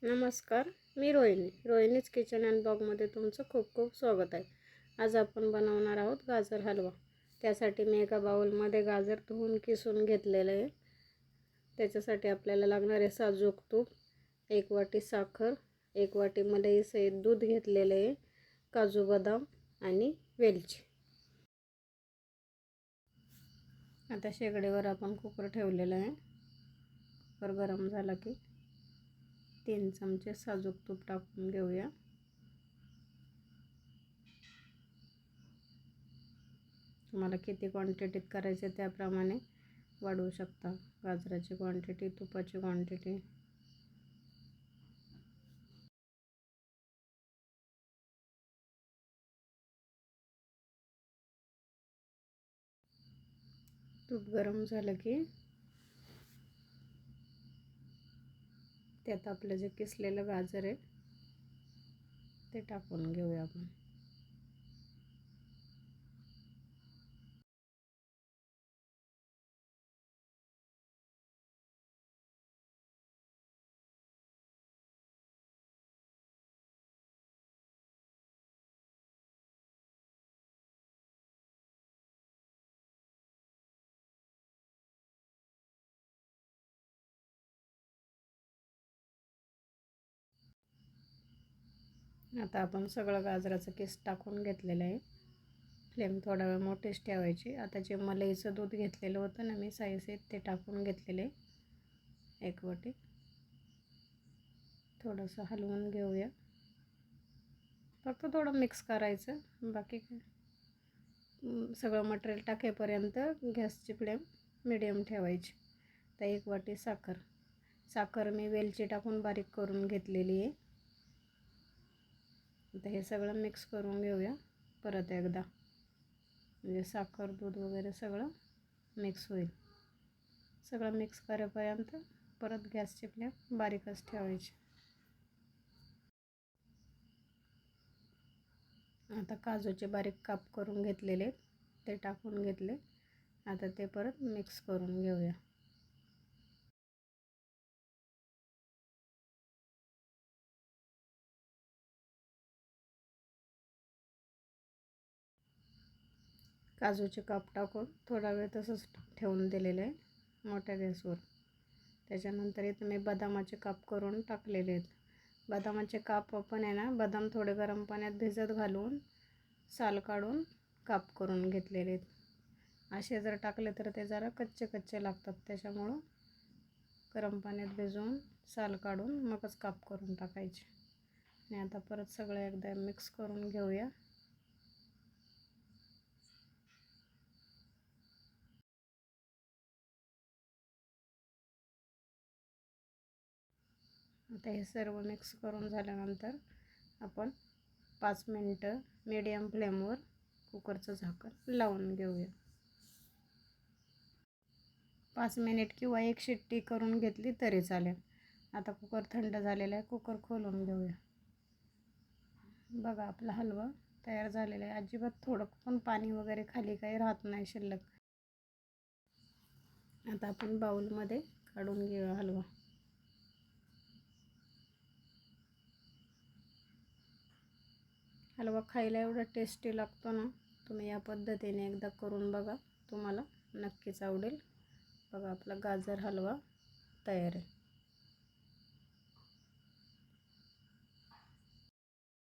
नमस्कार, मी रोहिणीच kitchen and ब्लॉगमध्ये तुमचं खूप खूप स्वागत आहे। आज आपण बनवणार आहोत गाजर हलवा। त्यासाठी मी एका बाउलमध्ये गाजर धुवून किसून घेतलेले आहे। त्याच्यासाठी आपल्याला लागणार आहे साजूक तूप, 1 वाटी साखर, 1 वाटी मलई सहित दूध घेतलेले आहे, काजू बदाम आणि वेलची। आता शेगडीवर आपण कुकर ठेवलेला आहे। कुकर गरम झाला की 3 चमचे साजूक तूप टाकून घेऊया। तुम्हाला किती क्वांटिटीत करायचे त्याप्रमाणे वाढवू शकता गाजराची क्वांटिटी, तुपाची क्वांटिटी। तूप गरम झालं की त्यात आपलं जे किसलेलं गाजर आहे ते टाकून घेऊया आपण। आता आपण सगळं गाजराचं किस टाकून घेतलेलं आहे। फ्लेम थोडा वेळ मोठीच ठेवायची। आता जे मलईचं दूध घेतलेलं होतं ना मी साईसेत, ते टाकून घेतलेले 1 वाटी। थोडंसं हलवून घेऊया, फक्त थोडं मिक्स करायचं, बाकी काय। सगळं मटेरियल टाकेपर्यंत गॅसची फ्लेम मीडियम ठेवायची। तर 1 वाटी साखर मी वेलची टाकून बारीक करून घेतलेली आहे। आता हे सगळं मिक्स करून घेऊया परत एकदा, म्हणजे साखर दूध वगैरे सगळं मिक्स होईल। सगळं मिक्स करेपर्यंत परत गॅसची फ्लेम बारीकच ठेवायची। आता काजूचे बारीक काप करून घेतलेले ते टाकून घेतले। आता ते परत मिक्स करून घेऊया। काजूचे काप टाकून थोडा वेळ तसंच ठेवून दिलेलं आहे मोठ्या गॅसवर। त्याच्यानंतर इथं मी बदामाचे काप करून टाकलेले आहेत। बदामाचे काप पण आहे ना, बदाम थोडे गरम पाण्यात भिजत घालून साल काढून काप करून घेतलेले आहेत। असे जर टाकले तर ते जरा कच्चे कच्चे लागतात, त्याच्यामुळं गरम पाण्यात भिजवून साल काढून मगच काप करून टाकायचे। आणि आता परत सगळं एकदा मिक्स करून घेऊया। आता हे सर्व मिक्स करून झाल्यानंतर आपण 5 मिनिटं मीडियम फ्लेमवर कुकरचं झाकण लावून घेऊया। 5 मिनिट किंवा 1 शिट्टी करून घेतली तरी चालेल। आता कुकर थंड झालेला आहे, कुकर खोलून घेऊया। बघा, आपला हलवा तयार झालेला आहे। अजिबात थोडं पण पाणी वगैरे खाली काही राहत नाही शिल्लक। आता आपण बाउलमध्ये काढून घेऊया हलवा। हलवा खायला एवढा टेस्टी लागतो ना, तुम्ही या पद्धतीने एकदा करून बघा, तुम्हाला नक्कीच आवडेल। बघा, आपला गाजर हलवा तयार आहे।